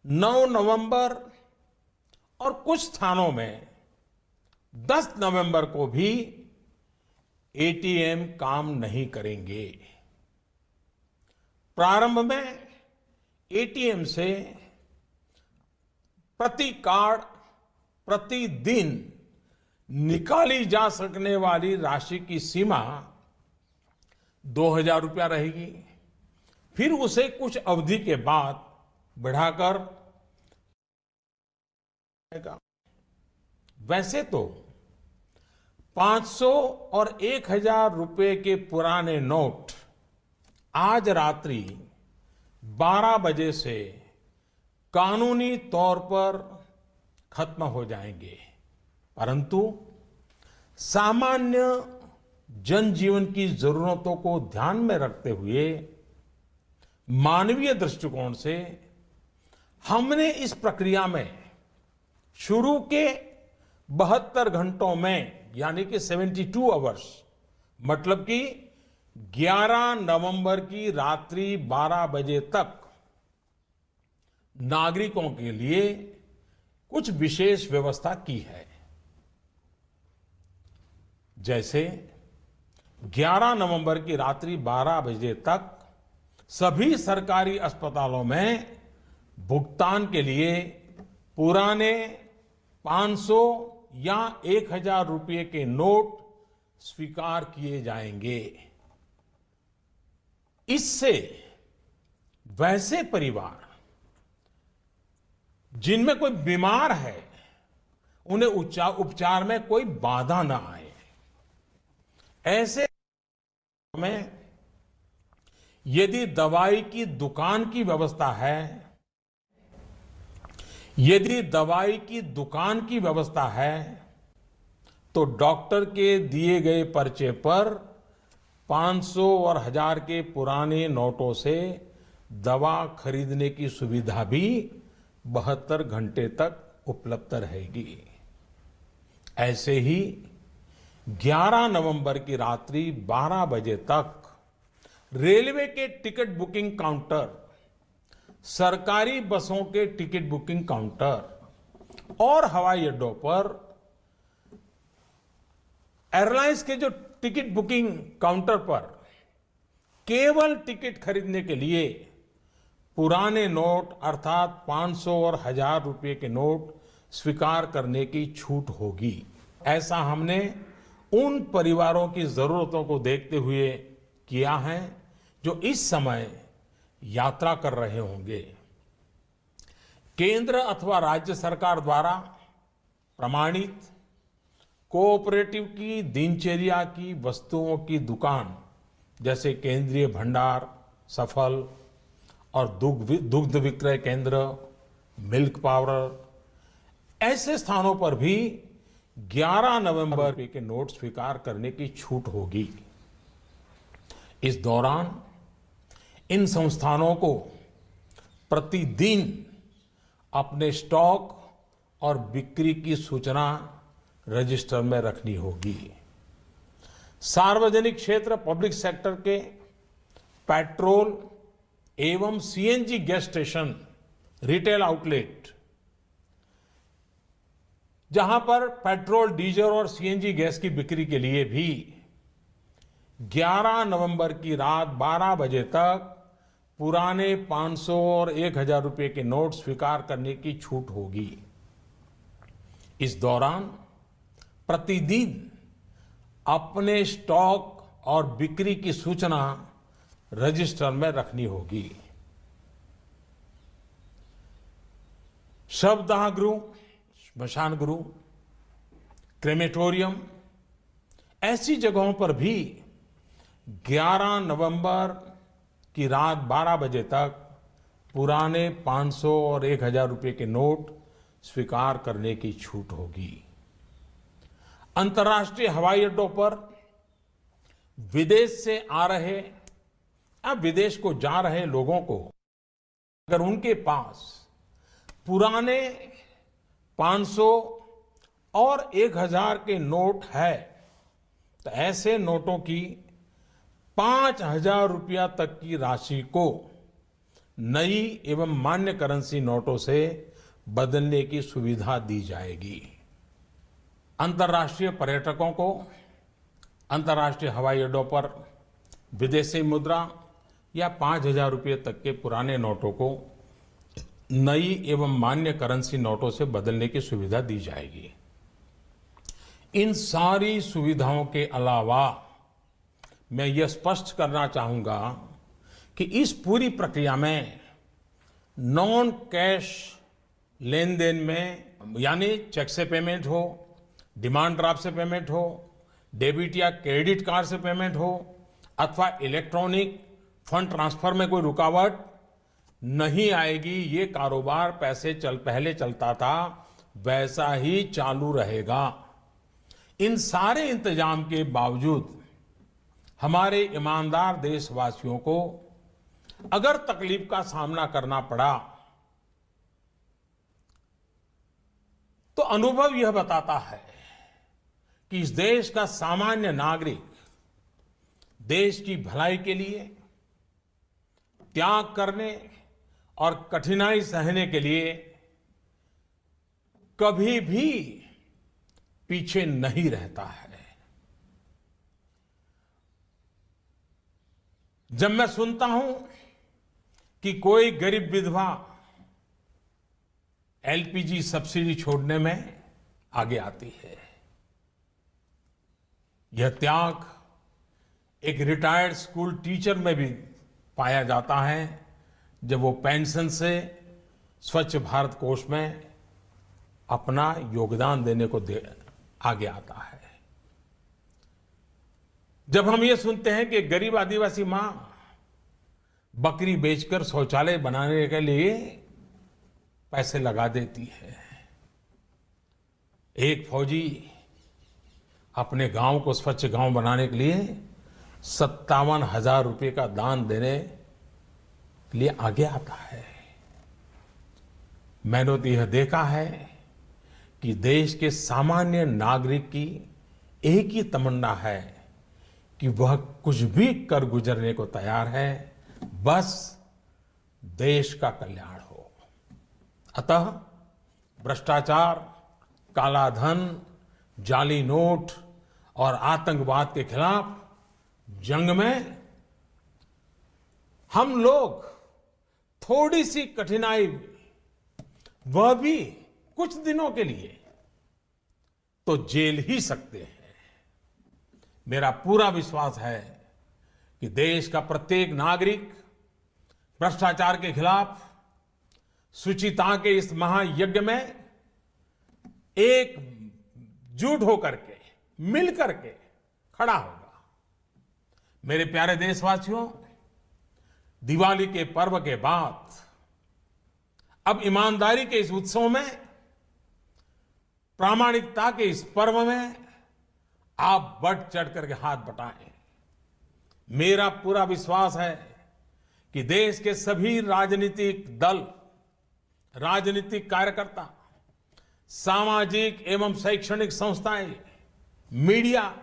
9 नवंबर और कुछ स्थानों में 10 नवंबर को भी एटीएम काम नहीं करेंगे। प्रारंभ में एटीएम से प्रति कार्ड प्रतिदिन निकाली जा सकने वाली राशि की सीमा 2,000 रुपया रहेगी। फिर उसे कुछ अवधि के बाद बढ़ाकर वैसे तो 500 और 1,000 रुपए के पुराने नोट आज रात्रि 12 बजे से कानूनी तौर पर खत्म हो जाएंगे, परंतु सामान्य जनजीवन की जरूरतों को ध्यान में रखते हुए मानवीय दृष्टिकोण से हमने इस प्रक्रिया में शुरू के 72 घंटों में यानी कि 72 आवर्स मतलब कि 11 नवंबर की रात्रि 12 बजे तक नागरिकों के लिए कुछ विशेष व्यवस्था की है। जैसे 11 नवंबर की रात्रि 12 बजे तक सभी सरकारी अस्पतालों में भुगतान के लिए पुराने 500 या 1,000 रुपये के नोट स्वीकार किए जाएंगे। इससे वैसे परिवार जिनमें कोई बीमार है उन्हें उपचार में कोई बाधा ना आए। ऐसे में यदि दवाई की दुकान की व्यवस्था है, तो डॉक्टर के दिए गए पर्चे पर 500 और 1,000 के पुराने नोटों से दवा खरीदने की सुविधा भी 72 घंटे तक उपलब्ध रहेगी। ऐसे ही 11 नवंबर की रात्रि 12 बजे तक रेलवे के टिकट बुकिंग काउंटर, सरकारी बसों के टिकट बुकिंग काउंटर और हवाई अड्डों पर एयरलाइंस के जो टिकट बुकिंग काउंटर पर केवल टिकट खरीदने के लिए पुराने नोट अर्थात 500 और 1,000 रुपये के नोट स्वीकार करने की छूट होगी। ऐसा हमने उन परिवारों की जरूरतों को देखते हुए किया है जो इस समय यात्रा कर रहे होंगे। केंद्र अथवा राज्य सरकार द्वारा प्रमाणित कोऑपरेटिव की दिनचर्या की वस्तुओं की दुकान जैसे केंद्रीय भंडार, सफल और दुग्ध विक्रय केंद्र, मिल्क पाउडर, ऐसे स्थानों पर भी 11 नवंबर के नोट स्वीकार करने की छूट होगी। इस दौरान इन संस्थानों को प्रतिदिन अपने स्टॉक और बिक्री की सूचना रजिस्टर में रखनी होगी। सार्वजनिक क्षेत्र पब्लिक सेक्टर के पेट्रोल एवं CNG gas station, retail outlet, जहां पर पेट्रोल, डीजल और सीएनजी गैस की बिक्री के लिए भी 11 नवंबर की रात 12 बजे तक पुराने 500 और 1,000 रुपये के नोट स्वीकार करने की छूट होगी। इस दौरान प्रतिदिन अपने स्टॉक और बिक्री की सूचना रजिस्टर में रखनी होगी। शवदाह गृह, श्मशान गृह, क्रेमेटोरियम, ऐसी जगहों पर भी 11 नवंबर की रात 12 बजे तक पुराने 500 और 1,000 रुपये के नोट स्वीकार करने की छूट होगी। अंतर्राष्ट्रीय हवाई अड्डों पर विदेश से आ रहे या विदेश को जा रहे लोगों को अगर उनके पास पुराने 500 और 1,000 के नोट है तो ऐसे नोटों की 5,000 रुपया तक की राशि को नई एवं मान्य करेंसी नोटों से बदलने की सुविधा दी जाएगी। अंतर्राष्ट्रीय पर्यटकों को अंतर्राष्ट्रीय हवाई अड्डों पर विदेशी मुद्रा या 5,000 रुपये तक के पुराने नोटों को नई एवं मान्य करेंसी नोटों से बदलने की सुविधा दी जाएगी। इन सारी सुविधाओं के अलावा मैं यह स्पष्ट करना चाहूंगा कि इस पूरी प्रक्रिया में नॉन कैश लेन देन में, यानी चेक से पेमेंट हो, डिमांड ड्राफ्ट से पेमेंट हो, डेबिट या क्रेडिट कार्ड से पेमेंट हो अथवा इलेक्ट्रॉनिक फंड ट्रांसफर में कोई रुकावट नहीं आएगी। ये कारोबार पहले चलता था वैसा ही चालू रहेगा। इन सारे इंतजाम के बावजूद हमारे ईमानदार देशवासियों को अगर तकलीफ का सामना करना पड़ा तो अनुभव यह बताता है कि इस देश का सामान्य नागरिक देश की भलाई के लिए त्याग करने और कठिनाई सहने के लिए कभी भी पीछे नहीं रहता है। जब मैं सुनता हूं कि कोई गरीब विधवा एलपीजी सब्सिडी छोड़ने में आगे आती है, यह त्याग एक रिटायर्ड स्कूल टीचर में भी पाया जाता है जब वो पेंशन से स्वच्छ भारत कोष में अपना योगदान देने को आगे आता है। जब हम ये सुनते हैं कि गरीब आदिवासी मां बकरी बेचकर शौचालय बनाने के लिए पैसे लगा देती है, एक फौजी अपने गांव को स्वच्छ गांव बनाने के लिए 57,000 रुपये का दान देने के लिए आगे आता है। मैंने तो यह देखा है कि देश के सामान्य नागरिक की एक ही तमन्ना है कि वह कुछ भी कर गुजरने को तैयार है, बस देश का कल्याण हो। अतः भ्रष्टाचार, काला धन, जाली नोट और आतंकवाद के खिलाफ जंग में हम लोग थोड़ी सी कठिनाई, वह भी कुछ दिनों के लिए, तो झेल ही सकते हैं। मेरा पूरा विश्वास है कि देश का प्रत्येक नागरिक भ्रष्टाचार के खिलाफ शुचिता के इस महायज्ञ में एकजुट होकर के, मिल करके खड़ा होगा। मेरे प्यारे देशवासियों, दिवाली के पर्व के बाद अब ईमानदारी के इस उत्सव में, प्रामाणिकता के इस पर्व में आप बढ़ चढ़ करके हाथ बटाएं। मेरा पूरा विश्वास है कि देश के सभी राजनीतिक दल, राजनीतिक कार्यकर्ता, सामाजिक एवं शैक्षणिक संस्थाएं, मीडिया,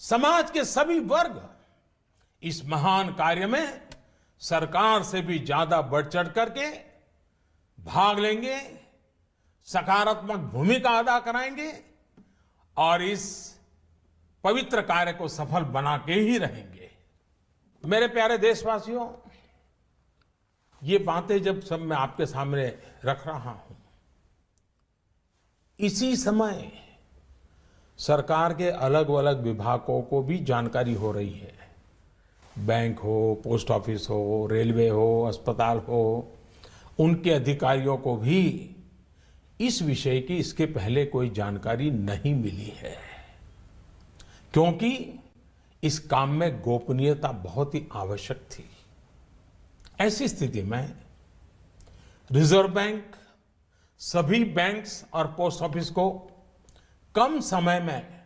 समाज के सभी वर्ग इस महान कार्य में सरकार से भी ज्यादा बढ़ चढ़ करके भाग लेंगे, सकारात्मक भूमिका अदा कराएंगे और इस पवित्र कार्य को सफल बना के ही रहेंगे। मेरे प्यारे देशवासियों, ये बातें जब सब मैं आपके सामने रख रहा हूं, इसी समय सरकार के अलग अलग विभागों को भी जानकारी हो रही है। बैंक हो, पोस्ट ऑफिस हो, रेलवे हो, अस्पताल हो, उनके अधिकारियों को भी इस विषय की इसके पहले कोई जानकारी नहीं मिली है, क्योंकि इस काम में गोपनीयता बहुत ही आवश्यक थी। ऐसी स्थिति में रिजर्व बैंक सभी बैंक्स और पोस्ट ऑफिस को कम समय में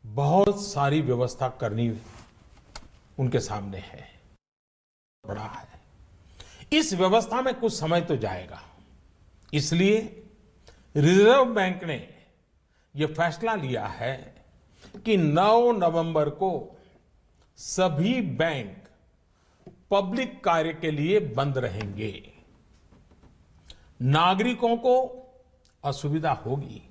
बहुत सारी व्यवस्था करनी उनके सामने है, बड़ा है। इस व्यवस्था में कुछ समय तो जाएगा, इसलिए रिजर्व बैंक ने यह फैसला लिया है कि 9 नवंबर को सभी बैंक पब्लिक कार्य के लिए बंद रहेंगे। नागरिकों को असुविधा होगी,